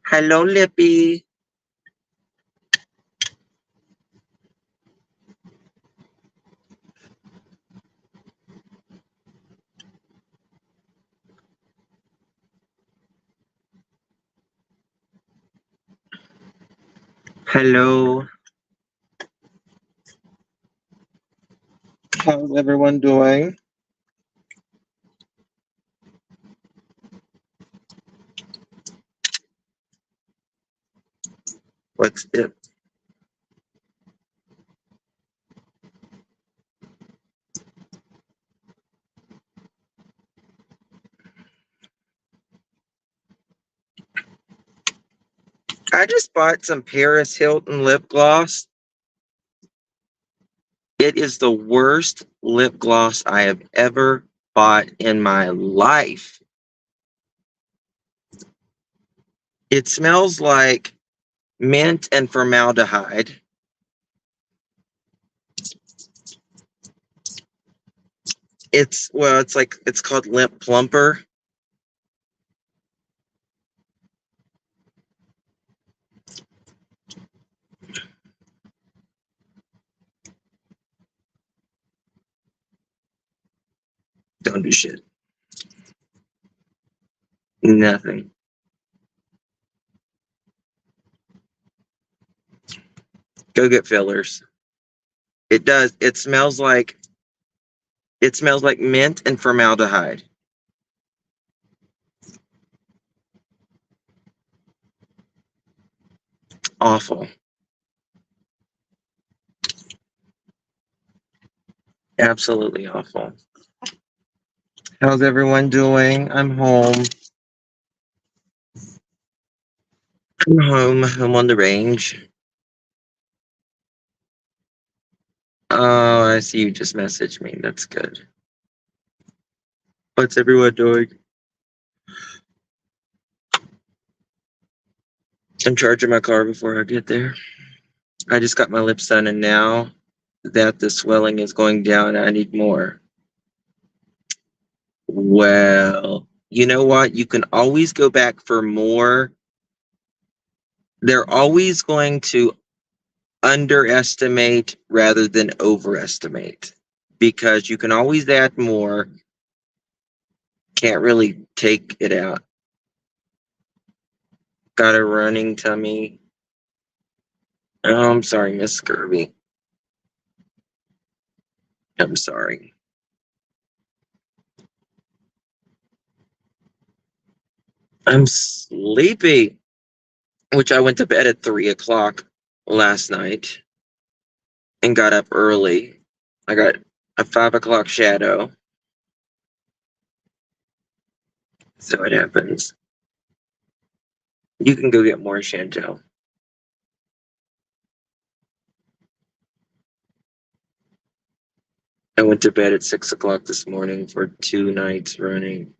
Hello, Lippy. Hello. How's everyone doing? What's it? I just bought some Paris Hilton lip gloss. It is the worst lip gloss I have ever bought in my life. It smells like mint and formaldehyde. It's called Lip Plumper. Don't do shit. Nothing. Go get fillers. It does. It smells like mint and formaldehyde. Awful. Absolutely awful. How's everyone doing? I'm home. I'm home. I'm on the range. Oh, I see you just messaged me. That's good. What's everyone doing? I'm charging my car before I get there. I just got my lips done, and now that the swelling is going down, I need more. Well, you know what? You can always go back for more. They're always going to underestimate rather than overestimate because you can always add more. Can't really take it out. Got a running tummy. Oh, I'm sorry, Miss Kirby. I'm sorry. I'm sleepy, which I went to bed at 3 o'clock last night and got up early. I got a 5 o'clock shadow. So it happens. You can go get more, Chantel. I went to bed at 6 o'clock this morning for 2 nights running.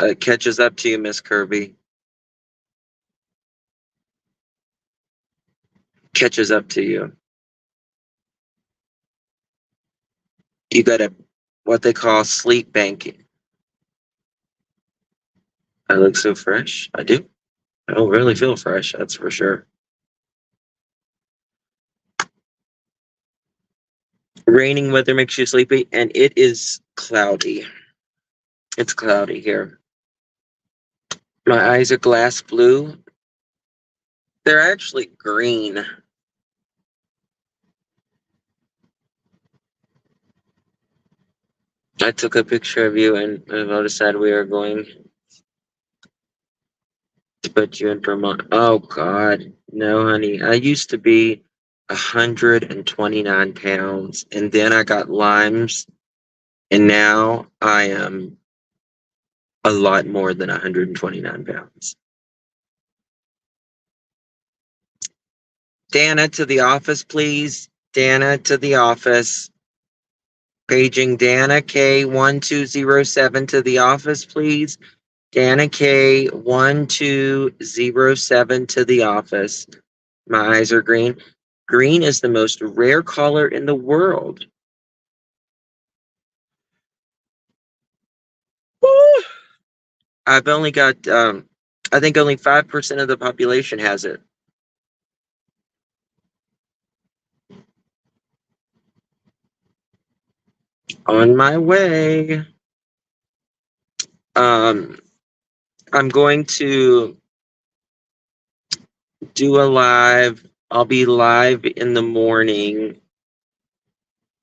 It catches up to you, Miss Kirby. Catches up to you. You got a what they call sleep banking. I look so fresh. I do. I don't really feel fresh, that's for sure. Raining weather makes you sleepy, and it is cloudy. It's cloudy here. My eyes are glass blue. They're actually green. I took a picture of you and I noticed that we are going to put you in Vermont. Oh God, no, honey. I used to be 129 pounds, and then I got Lyme's, and now I am a lot more than 129 pounds. Dana, to the office, please. Dana, to the office. Paging Dana K1207 to the office, please. Dana K1207 to the office. My eyes are green. Green is the most rare color in the world. Woo! I've only got I think only 5% of the population has it. On my way. Um, I'm going to do a live. I'll be live in the morning,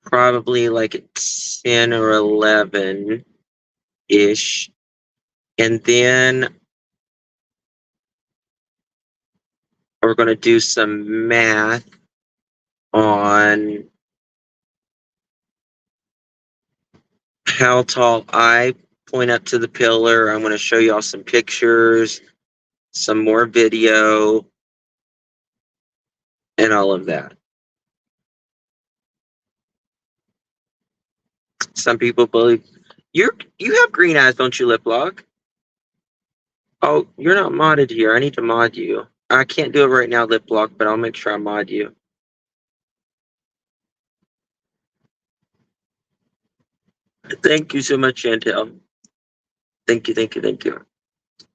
probably like at 10 or 11 ish. And then we're going to do some math on how tall I point up to the pillar. I'm going to show y'all some pictures, some more video, and all of that. Some people believe you have green eyes, don't you, Lip Lock? Oh, you're not modded here. I need to mod you. I can't do it right now, Lip Lock, but I'll make sure I mod you. Thank you so much, Chantel. Thank you, thank you, thank you.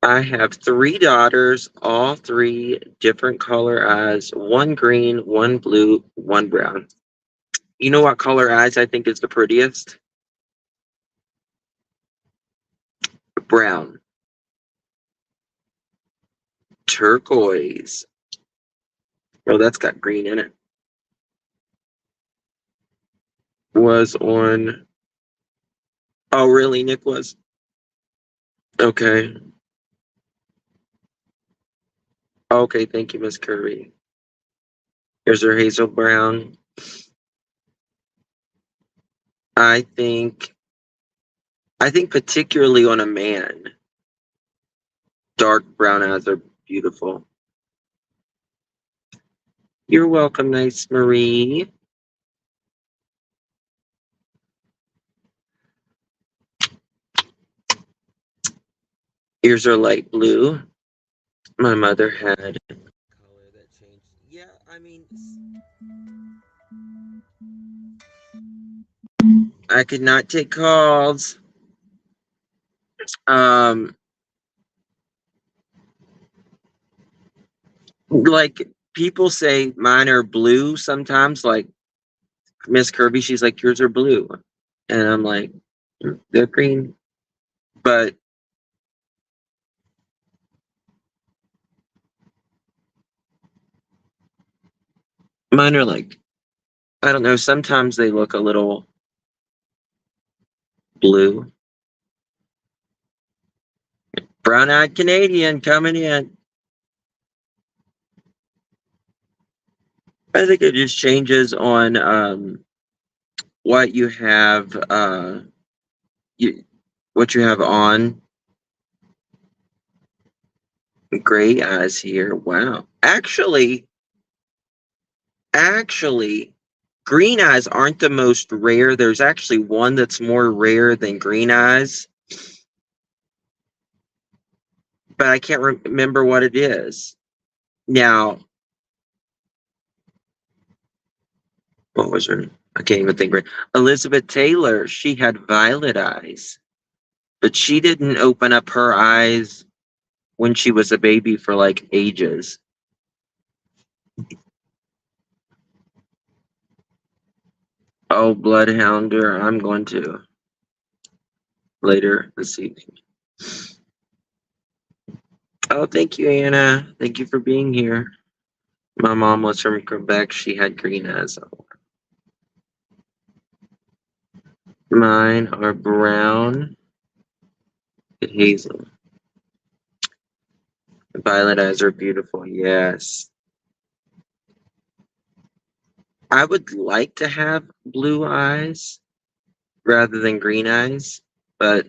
I have 3 daughters, all 3 different color eyes, 1 green, 1 blue, 1 brown. You know what color eyes I think is the prettiest? Brown. Turquoise. Oh, that's got green in it. Was on. Oh, really, Nick was? Okay. Okay, thank you, Miss Curry. Here's her hazel brown. I think particularly on a man, dark brown eyes are beautiful. You're welcome, Nice Marie. Ears are light blue. My mother had a color that changed. Yeah, I mean, I could not take calls. Like people say mine are blue sometimes, like Miss Kirby, she's like, yours are blue. And I'm like, they're green. But mine are like, I don't know, sometimes they look a little blue. Brown eyed Canadian coming in. I think it just changes on what you have what you have on. Gray eyes here. Wow. Actually, green eyes aren't the most rare. There's actually one that's more rare than green eyes. But I can't remember what it is. Now, what was her? I can't even think right. Elizabeth Taylor, she had violet eyes. But she didn't open up her eyes when she was a baby for like ages. Oh, Bloodhounder, I'm going to later this evening. Oh, thank you, Anna. Thank you for being here. My mom was from Quebec. She had green eyes. Mine are brown and hazel. Violet eyes are beautiful. Yes. I would like to have blue eyes rather than green eyes, but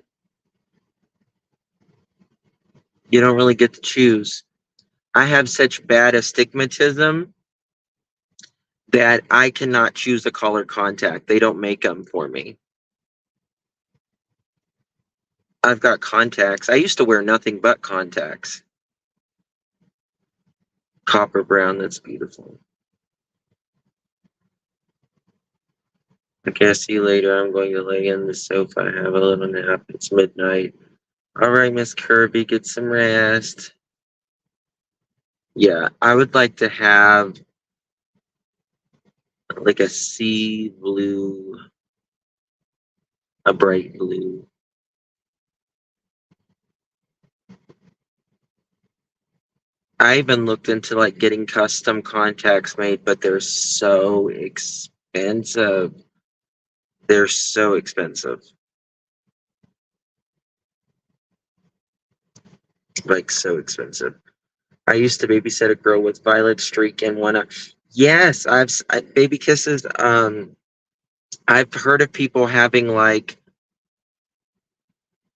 you don't really get to choose. I have such bad astigmatism that I cannot choose a color contact. They don't make them for me. I've got contacts. I used to wear nothing but contacts. Copper brown, that's beautiful. Okay, I'll see you later. I'm going to lay in the sofa. Have a little nap. It's midnight. All right, Miss Kirby, get some rest. Yeah, I would like to have like a sea blue, a bright blue. I even looked into like getting custom contacts made, but they're so expensive. They're so expensive. Like so expensive. I used to babysit a girl with violet streak and one. Yes, baby kisses. I've heard of people having like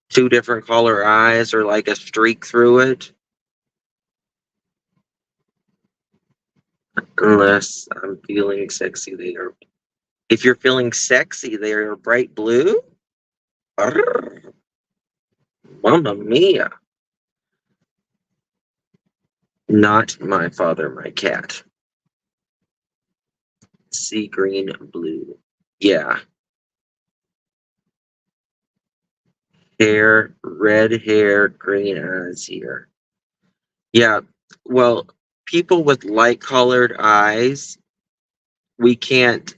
two different color eyes or like a streak through it. Unless I'm feeling sexy, they are. If you're feeling sexy, they are bright blue. Arr, Mamma mia! Not my father, my cat. Sea green, blue. Yeah, red hair, green eyes here. Yeah, well, people with light colored eyes, we can't.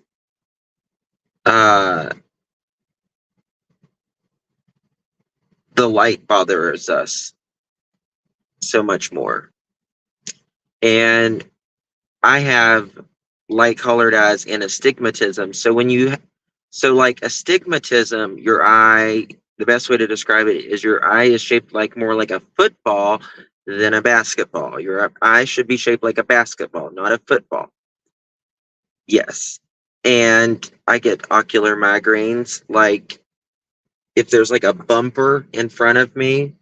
Uh, the light bothers us so much more, and I have light colored eyes and astigmatism. So like astigmatism, your eye, the best way to describe it is your eye is shaped like more like a football than a basketball. Your eye should be shaped like a basketball, not a football. Yes. And I get ocular migraines. Like if there's like a bumper in front of me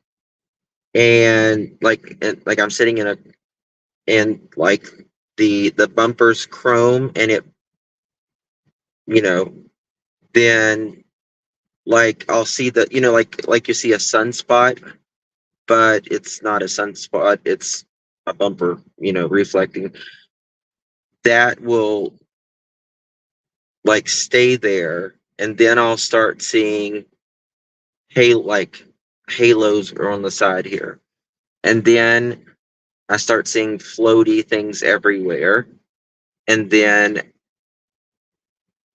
and like I'm sitting in a and like the bumper's chrome and it you know then like I'll see the like you see a sunspot, but it's not a sunspot, it's a bumper, reflecting. That will like stay there, and then I'll start seeing like halos are on the side here. And then I start seeing floaty things everywhere. And then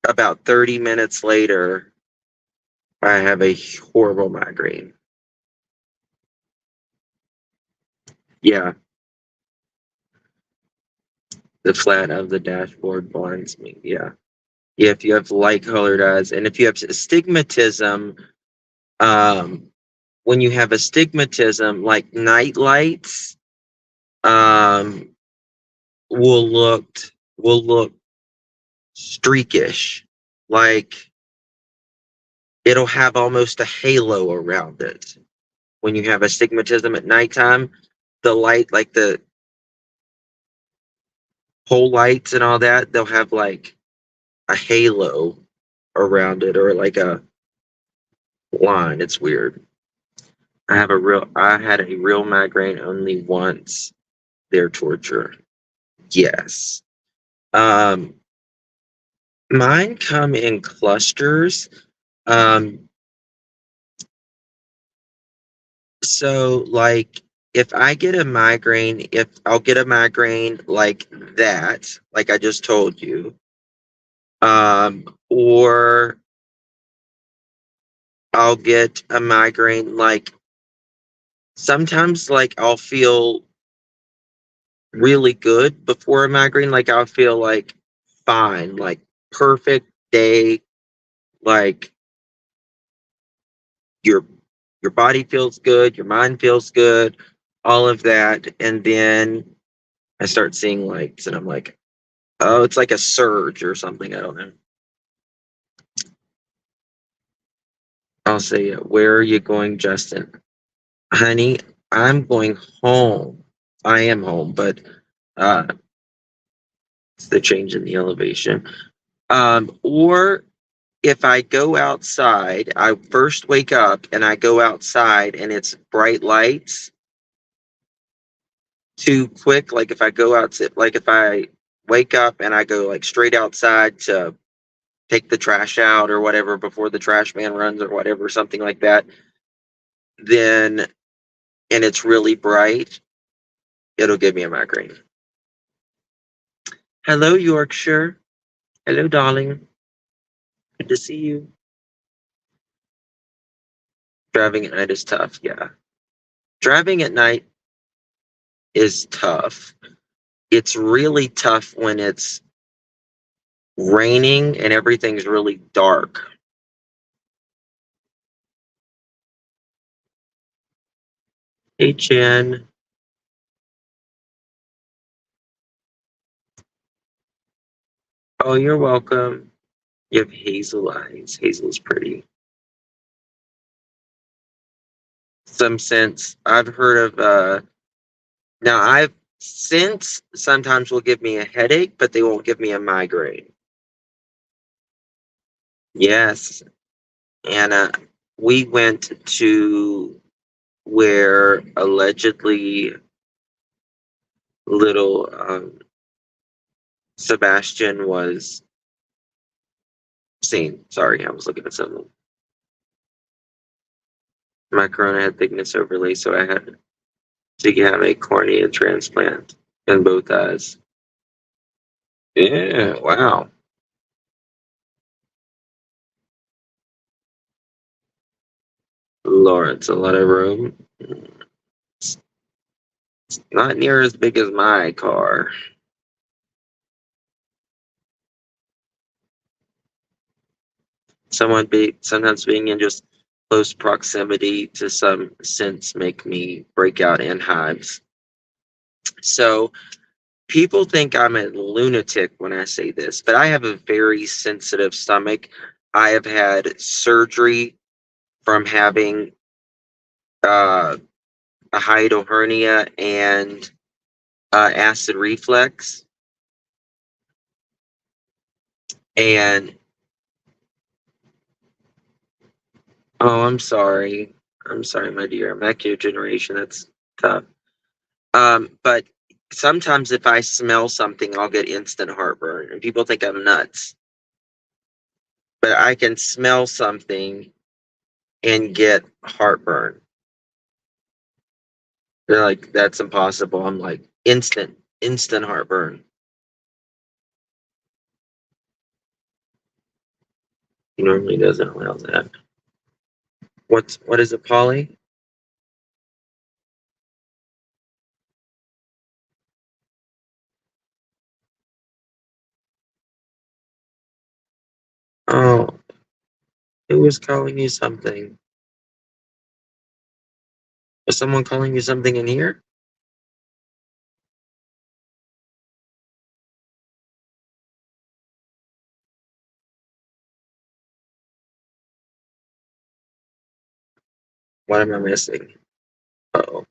about 30 minutes later, I have a horrible migraine. Yeah, the flat of the dashboard blinds me. Yeah. Yeah, if you have light colored eyes and if you have astigmatism, um, when you have astigmatism, like night lights, um, will look will look streakish. Like it'll have almost a halo around it. When you have astigmatism at nighttime, the light, like the pole lights and all that, they'll have like a halo around it or like a line. It's weird. I had a real migraine only once. They're torture. Yes. Um, Mine come in clusters. Um, so like if I'll get a migraine like that, like I just told you, or I'll get a migraine like sometimes like I'll feel really good before a migraine, like I'll feel like fine, like perfect day, like your your body feels good, your mind feels good, all of that, and then I start seeing lights, and I'm like, oh, it's like a surge or something. I don't know. I'll say, where are you going, Justin? Honey, I'm going home. I am home, but uh, it's the change in the elevation. Or if I go outside, I first wake up and I go outside and it's bright lights too quick. Like if I go outside, like if I wake up and I go like straight outside to take the trash out or whatever before the trash man runs or whatever, something like that, then and it's really bright, it'll give me a migraine. Hello, Yorkshire. Hello, darling. Good to see you. Driving at night is tough. Yeah. Driving at night is tough. It's really tough when it's raining and everything's really dark. Hey, Jen. Oh, you're welcome. You have hazel eyes. Hazel's pretty. Some sense. I've heard of now I've since sometimes will give me a headache, but they won't give me a migraine. Yes. And we went to where allegedly little Sebastian was seen. Sorry, I was looking at something. My corona had thickness overlay, so I had to have a cornea transplant in both eyes. Yeah, wow. Lawrence, a lot of room. It's not near as big as my car. Sometimes being in just close proximity to some scents make me break out in hives. So people think I'm a lunatic when I say this, but I have a very sensitive stomach. I have had surgery from having uh, a hiatal hernia and acid reflux. And oh, I'm sorry. I'm sorry, my dear. Macular generation. That's tough. But sometimes if I smell something, I'll get instant heartburn, and people think I'm nuts. But I can smell something and get heartburn. They're like, that's impossible. I'm like, instant heartburn. He normally doesn't allow that. What is it, Polly? Oh, who was calling you something? Was someone calling you something in here? What am I missing? Oh,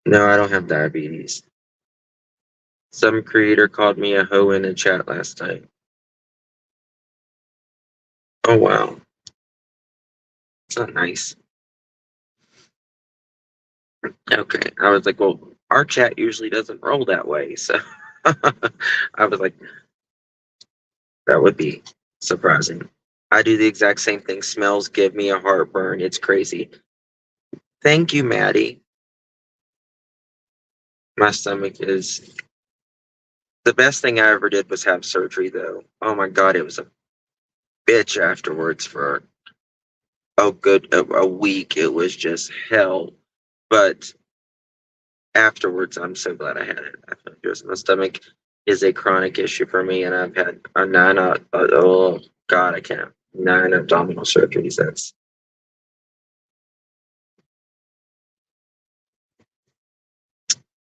no, I don't have diabetes. Some creator called me a hoe in a chat last night. Oh wow, it's not nice. Okay, I was like, well, our chat usually doesn't roll that way, so I was like, that would be surprising. I do the exact same thing. Smells give me a heartburn. It's crazy. Thank you, Maddie. My stomach is the best thing I ever did was have surgery, though. Oh my god, it was a bitch afterwards for a week. It was just hell. But afterwards, I'm so glad I had it. I feel like my stomach is a chronic issue for me, and I've had a oh god, I can't. 9 abdominal surgeries. That's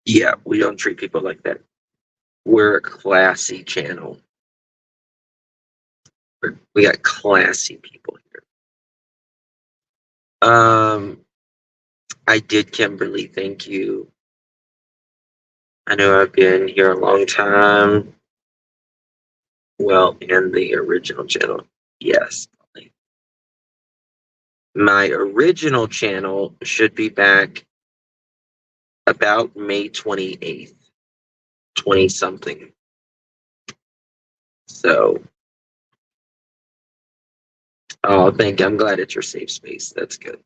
yeah. We don't treat people like that. We're a classy channel. We got classy people here. I did, Kimberly. Thank you. I know I've been here a long time. Well, in the original channel, yes. My original channel should be back about May 28th, 20 something. So, oh, I'm glad it's your safe space. That's good.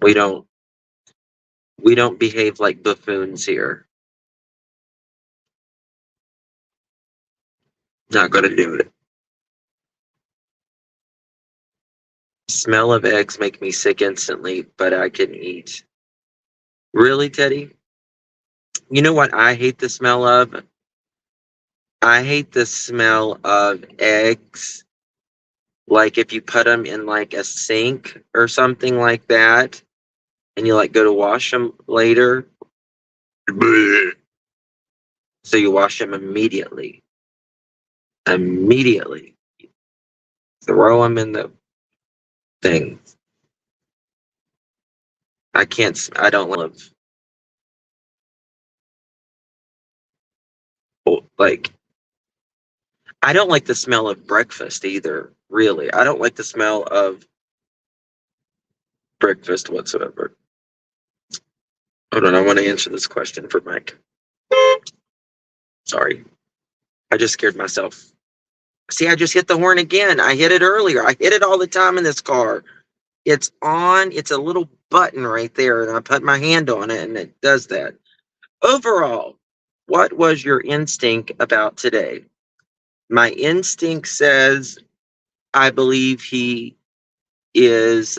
We don't we don't behave like buffoons here. Not gonna do it. Smell of eggs make me sick instantly, but I can eat. Really, Teddy? You know what I hate the smell of? I hate the smell of eggs. Like if you put them in like a sink or something like that, and you like go to wash them later. So you wash them immediately. Immediately. Throw them in the thing. I can't, I don't love, like, I don't like the smell of breakfast either, really. I don't like the smell of breakfast whatsoever. Hold on, I want to answer this question for Mike. Sorry. I just scared myself. See, I just hit the horn again. I hit it earlier. I hit it all the time in this car. It's on, it's a little button right there, and I put my hand on it and it does that. Overall, what was your instinct about today? My instinct says I believe he is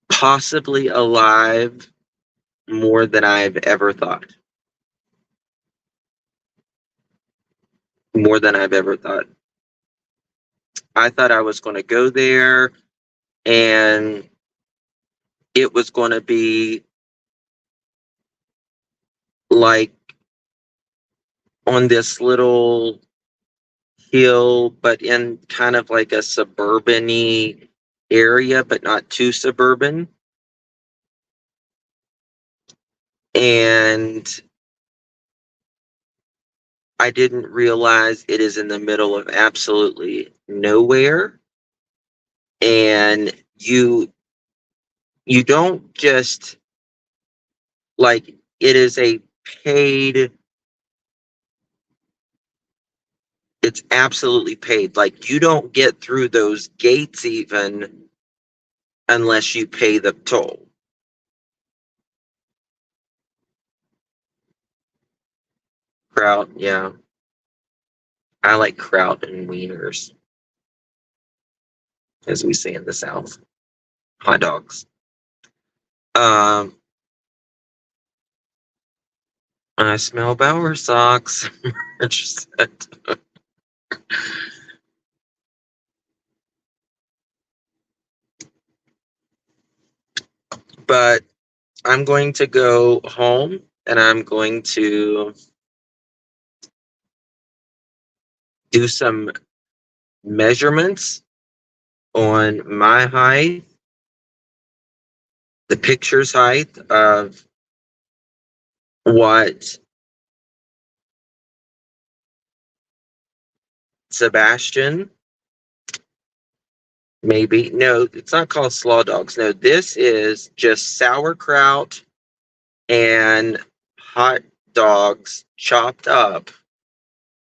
possibly alive more than I've ever thought. More than I've ever thought. I thought I was going to go there and it was going to be like on this little hill, but in kind of like a suburban-y area, but not too suburban. And I didn't realize it is in the middle of absolutely nowhere. And you don't just like it is a paid, it's absolutely paid. Like you don't get through those gates even unless you pay the toll. Kraut, yeah. I like kraut and wieners, as we say in the South. Hot dogs. Um, I smell Bauer socks. But I'm going to go home and I'm going to do some measurements on my height, the picture's height of what Sebastian, maybe. No, it's not called slaw dogs. No, this is just sauerkraut and hot dogs chopped up,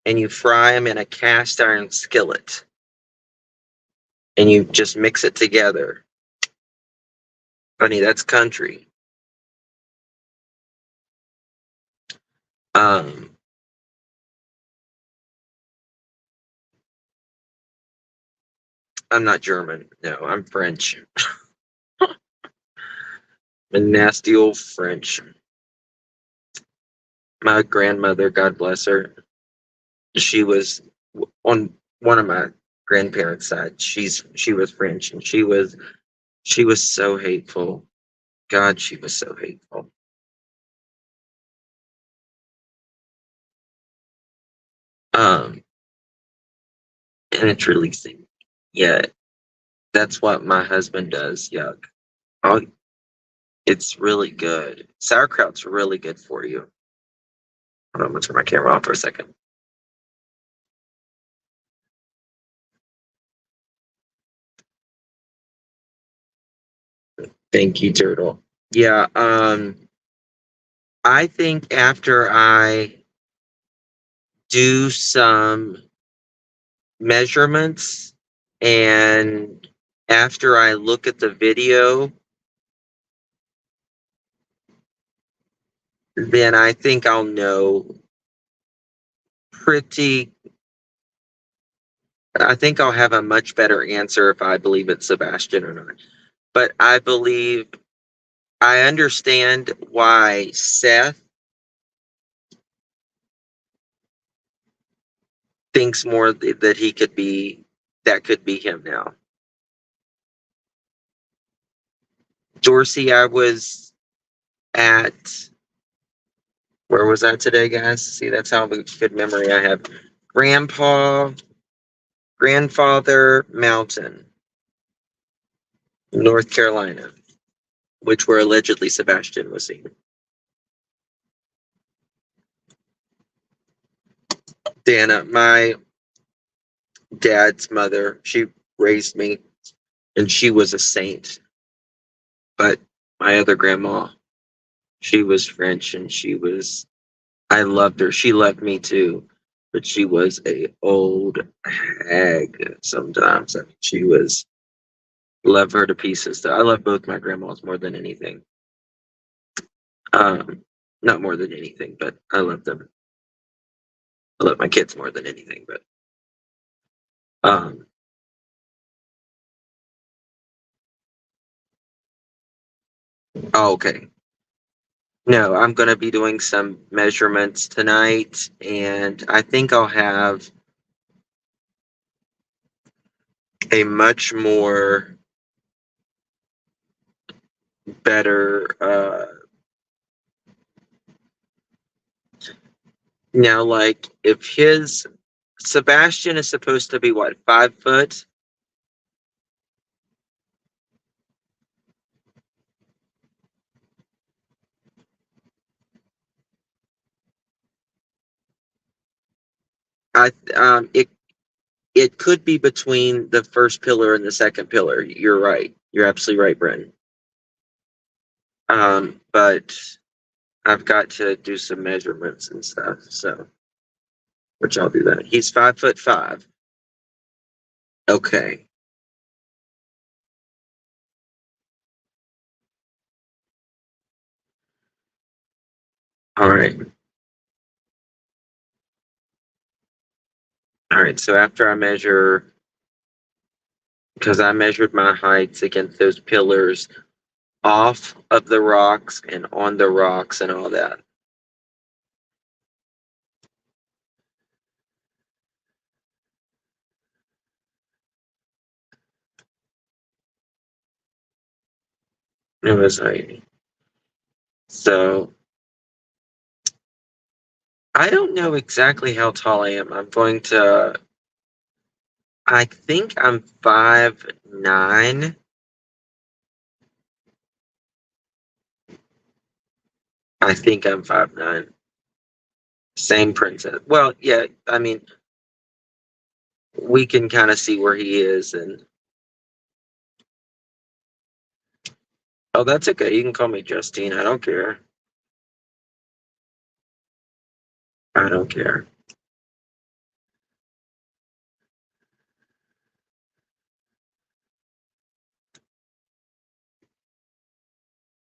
and you fry them in a cast iron skillet, and you just mix it together. Honey, that's country. Um, I'm not German. No, I'm French. A nasty old French. My grandmother, God bless her, she was on one of my grandparents' side. She was French, and she was so hateful. God, she was so hateful. Um, and it's releasing. Yeah, that's what my husband does. Yuck. Oh, it's really good. Sauerkraut's really good for you. Hold on, I'm gonna turn my camera off for a second. Thank you, Turtle. Yeah, I think after I do some measurements and after I look at the video, then I think I'll know pretty. I think I'll have a much better answer if I believe it's Sebastian or not. But I understand why Seth thinks more that that could be him now. Dorsey, I was at, where was I today, guys? See, that's how good memory I have. Grandfather Mountain, North Carolina, which where allegedly Sebastian was seen. Dana, my dad's mother, she raised me, and she was a saint. But my other grandma, she was French, and I loved her. She loved me too, but she was a old hag sometimes. I mean, she was, love her to pieces. I love both my grandmas more than anything. Um, Not more than anything, but I love them. I love my kids more than anything, but um, oh, okay. No, I'm gonna be doing some measurements tonight, and I think I'll have a much more better now, like if his Sebastian is supposed to be what, 5 foot? I it could be between the first pillar and the second pillar. You're right. You're absolutely right, Brenton. But I've got to do some measurements and stuff, so which I'll do that. He's 5'5". Okay. All right. All right. So after I measure, because I measured my heights against those pillars off of the rocks and on the rocks and all that. It was like, so I don't know exactly how tall I am. I think I'm 5'9". I think I'm 5'9". Same princess. Well, yeah, I mean, we can kind of see where he is, and oh, that's okay. You can call me Justine. I don't care. I don't care.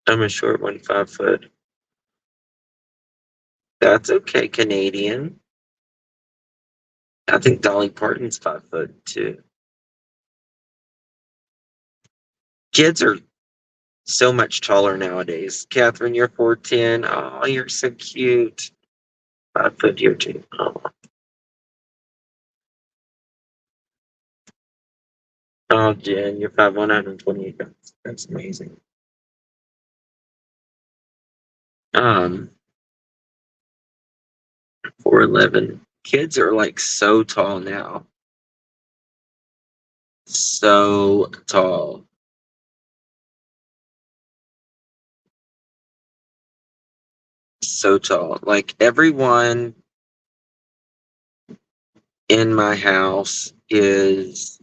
I'm a short one, 5 foot. That's okay, Canadian. I think Dolly Parton's 5 foot too. Kids are so much taller nowadays. Catherine, you're 4'10". Oh, you're so cute. 5 foot, you're too. Oh, Jen, you're 5'128". That's amazing. 4'11". Kids are like so tall now. So tall. So tall. Like everyone in my house is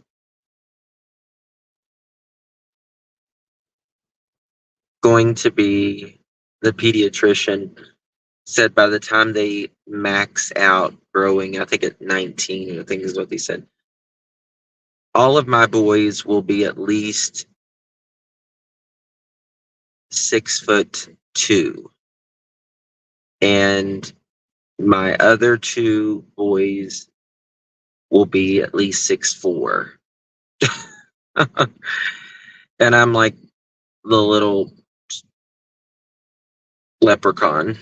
going to be, the pediatrician said by the time they max out growing, I think at 19, I think is what they said. All of my boys will be at least 6'2", and my other two boys will be at least 6'4". And I'm like the little leprechaun.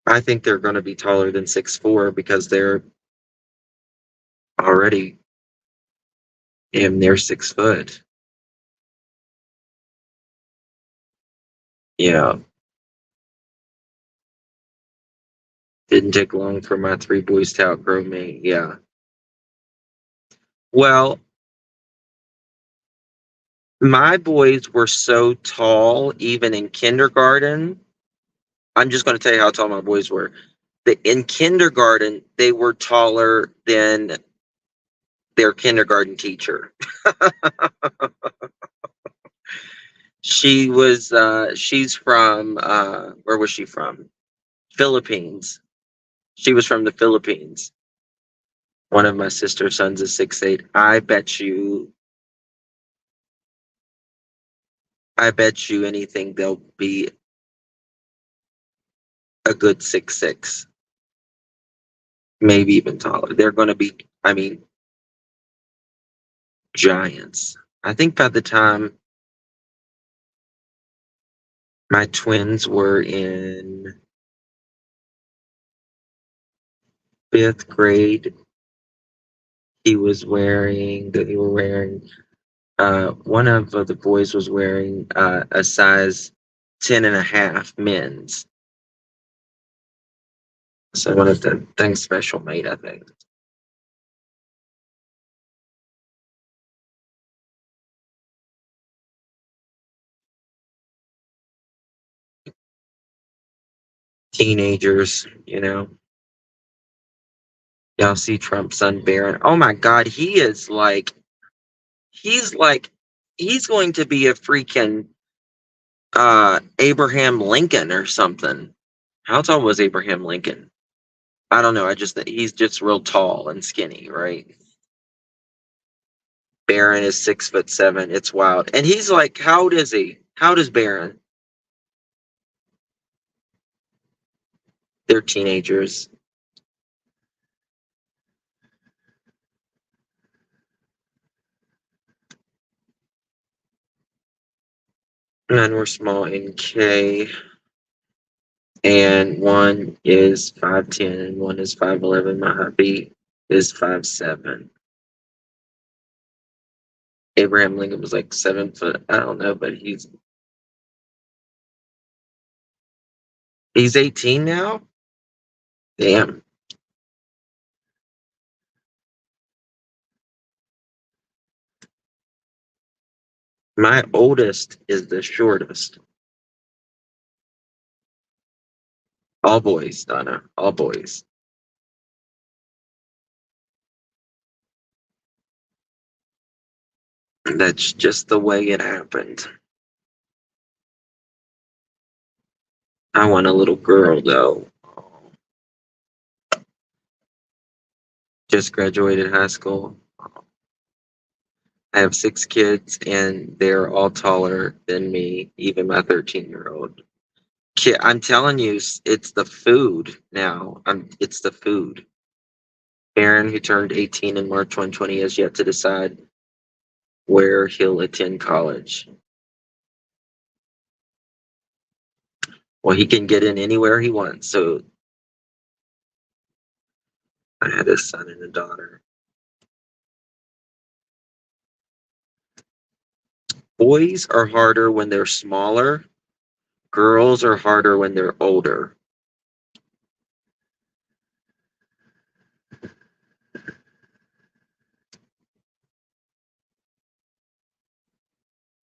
I think they're going to be taller than 6'4" because they're already damn near 6 foot. Yeah, didn't take long for my three boys to outgrow me. Yeah. Well, my boys were so tall, even in kindergarten. I'm just going to tell you how tall my boys were. In kindergarten, they were taller than their kindergarten teacher. She's from, where was she from? Philippines. She was from the Philippines. One of my sister's sons is 6'8". I bet you anything they'll be a good 6'6", maybe even taller. They're going to be, I mean, giants. I think by the time my twins were in 5th grade, they were wearing, one of the boys was wearing a size 10.5 men's. So one of the things special made, I think. Teenagers, you know. Y'all see Trump's son Barron. Oh my God, he's like, he's going to be a freaking Abraham Lincoln or something. How tall was Abraham Lincoln? I don't know. I just he's just real tall and skinny, right? Barron is 6'7". It's wild. And he's like, how old is he? How old is Barron? They're teenagers. None were small in K. And one is 5'10" and one is 5'11". My hubby is 5'7". Abraham Lincoln was like 7 foot. I don't know, but he's 18 now. Damn. My oldest is the shortest. All boys, Donna. All boys. And that's just the way it happened. I want a little girl though. Just graduated high school. I have 6 kids and they're all taller than me, even my 13-year-old. I'm telling you, it's the food now. It's the food. Aaron, who turned 18 in March 2020, has yet to decide where he'll attend college. Well, he can get in anywhere he wants. So I had a son and a daughter. Boys are harder when they're smaller. Girls are harder when they're older.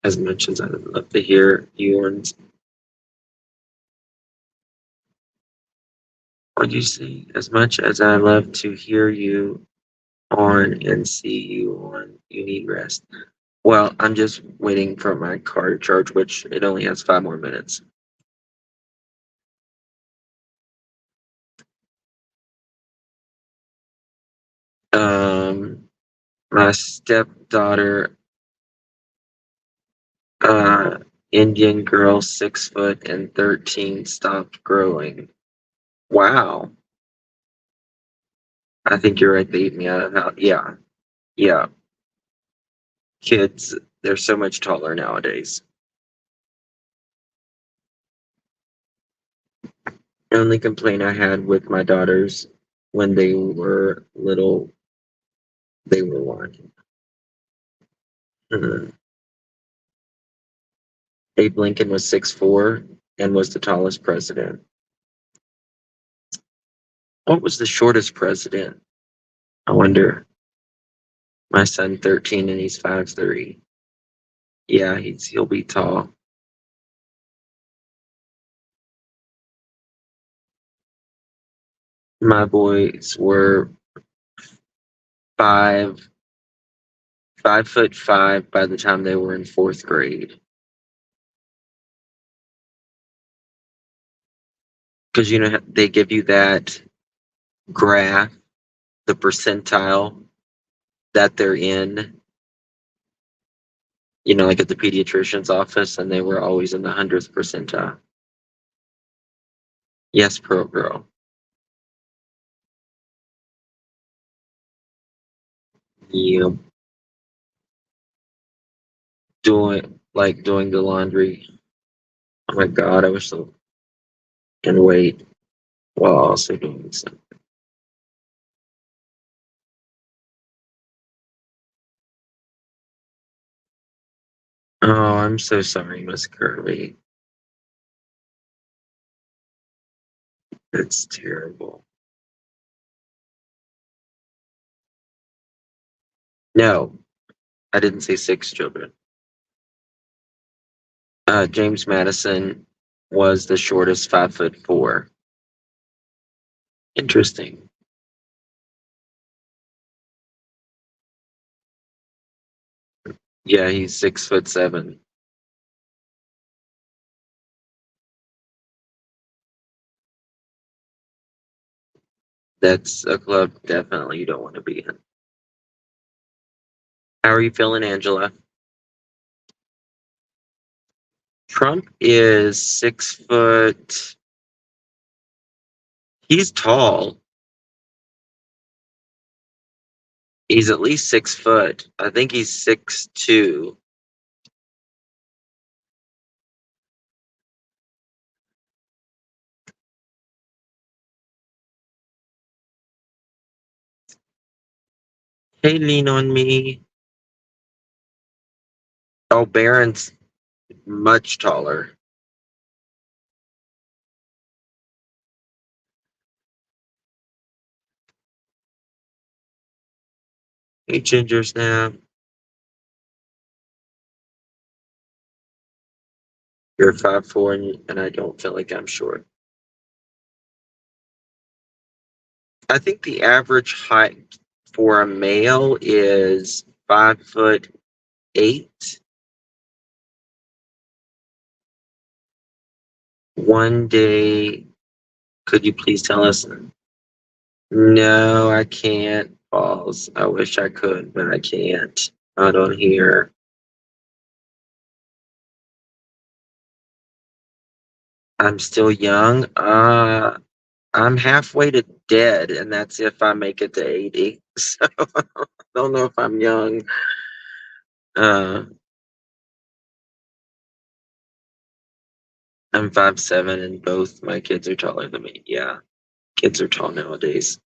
As much as I'd love to hear yours. What'd you say? As much as I love to hear you on and see you on, you need rest. Well, I'm just waiting for my car to charge, which it only has 5 more minutes. My stepdaughter, uh, Indian girl, 6 foot and 13, stopped growing. Wow. I think you're right. They eat me out of the house. Yeah. Yeah. Kids, they're so much taller nowadays. The only complaint I had with my daughters when they were little, they were one. Mhm. Abe Lincoln was 6'4" and was the tallest president. What was the shortest president? I wonder. My son 13 and he's 5'3". Yeah, he'll be tall. My boys were 5 5'5" by the time they were in 4th grade. Because they give you that graph, the percentile that they're in, like at the pediatrician's office, and they were always in the 100th percentile. Yes, pro girl. Yeah, doing the laundry. Oh my god, I wish so. And wait, while also doing something. Oh, I'm so sorry, Miss Curly. It's terrible. No, I didn't say 6 children. James Madison was the shortest, 5'4". Interesting. Yeah, he's 6'7". That's a club definitely you don't want to be in. How are you feeling, Angela? Trump is 6 foot. He's tall. He's at least 6 foot. I think he's 6'2". Hey, lean on me. Oh, Barron's much taller. Hey, Ginger Snap. You're 5'4", and I don't feel like I'm short. I think the average height for a male is 5'8". One day, could you please tell us? No, I can't. Balls. I wish I could, but I can't. Not on here. I'm still young. I'm halfway to dead, and that's if I make it to 80. So I don't know if I'm young. Uh, I'm 5'7", and both my kids are taller than me. Yeah, kids are tall nowadays.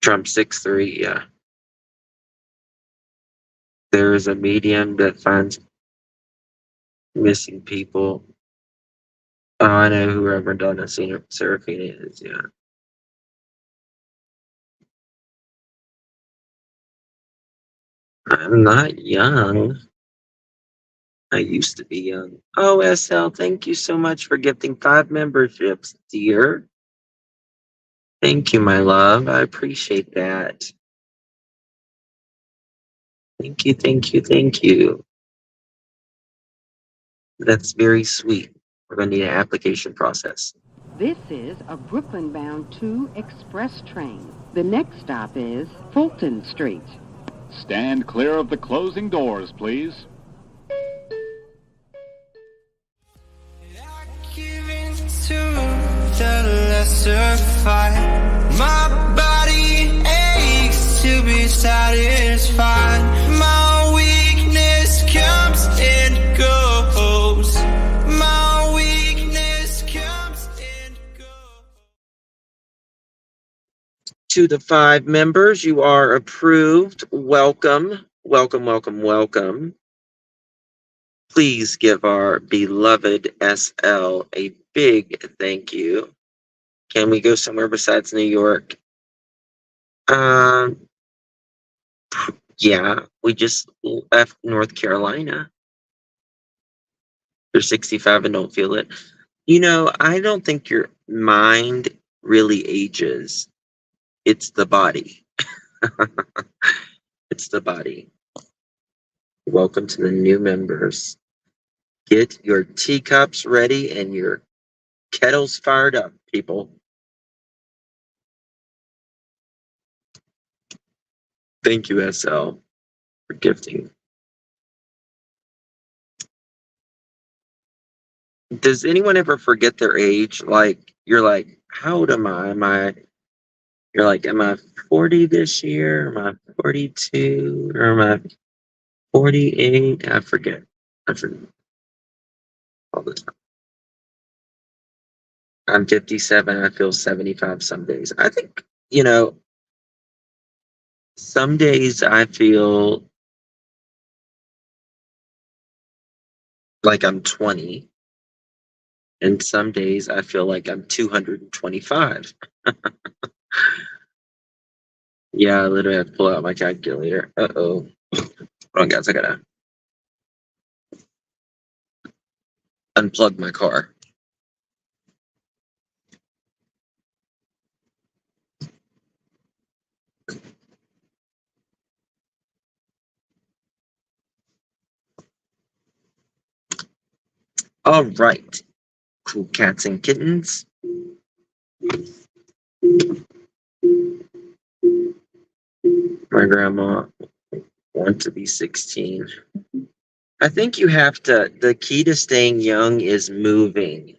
Trump 6'3". Yeah, there is a medium that finds missing people. Oh, I know who Reverend Donna Serafina is. Yeah, I'm not young. I used to be young. Oh, SL, thank you so much for gifting 5 memberships, dear. Thank you, my love. I appreciate that. Thank you, thank you, thank you. That's very sweet. We're going to need an application process. This is a Brooklyn-bound 2 express train. The next stop is Fulton Street. Stand clear of the closing doors, please. To the lesser fight, my body aches to be satisfied. My weakness comes and goes. My weakness comes and goes. To the 5 members, you are approved. Welcome, welcome, welcome, welcome. Please give our beloved SL a big thank you. Can we go somewhere besides New York? Yeah, we just left North Carolina. You're 65 and don't feel it. You know, I don't think your mind really ages. It's the body. It's the body. Welcome to the new members. Get your teacups ready and your kettles fired up, people. Thank you, SL, for gifting. Does anyone ever forget their age? Like, you're like, how old am I? You're like, am I 40 this year? Am I 42? Or am I 48? I forget. I forget all the time. I'm 57. I feel 75 some days. I think, you know, some days I feel like I'm 20. And some days I feel like I'm 225. Yeah, I literally have to pull out my calculator. Uh-oh. Hold on, guys. I gotta unplug my car. All right. Cool cats and kittens. My grandma wants to be 16. I think you have to, the key to staying young is moving.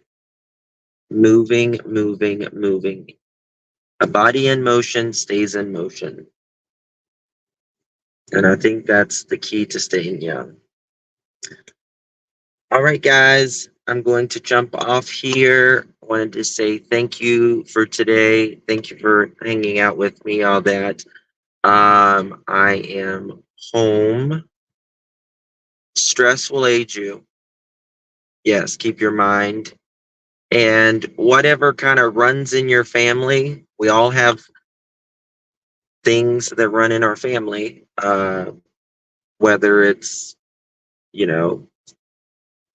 Moving, moving, moving. A body in motion stays in motion. And I think that's the key to staying young. All right, guys, I'm going to jump off here. I wanted to say thank you for today. Thank you for hanging out with me, all that. I am home. Stress will age you. Yes, keep your mind. And whatever kind of runs in your family, we all have things that run in our family. Whether it's, you know,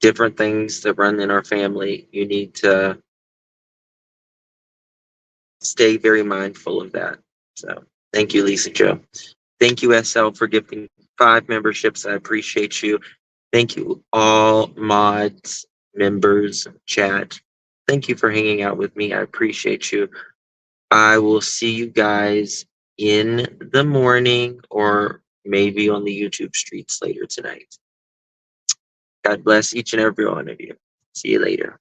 different things that run in our family, you need to stay very mindful of that. So thank you, Lisa Joe. Thank you, SL, for gifting 5 memberships. I appreciate you. Thank you, all mods, members, chat. Thank you for hanging out with me. I appreciate you. I will see you guys in the morning or maybe on the YouTube streets later tonight. God bless each and every one of you. See you later.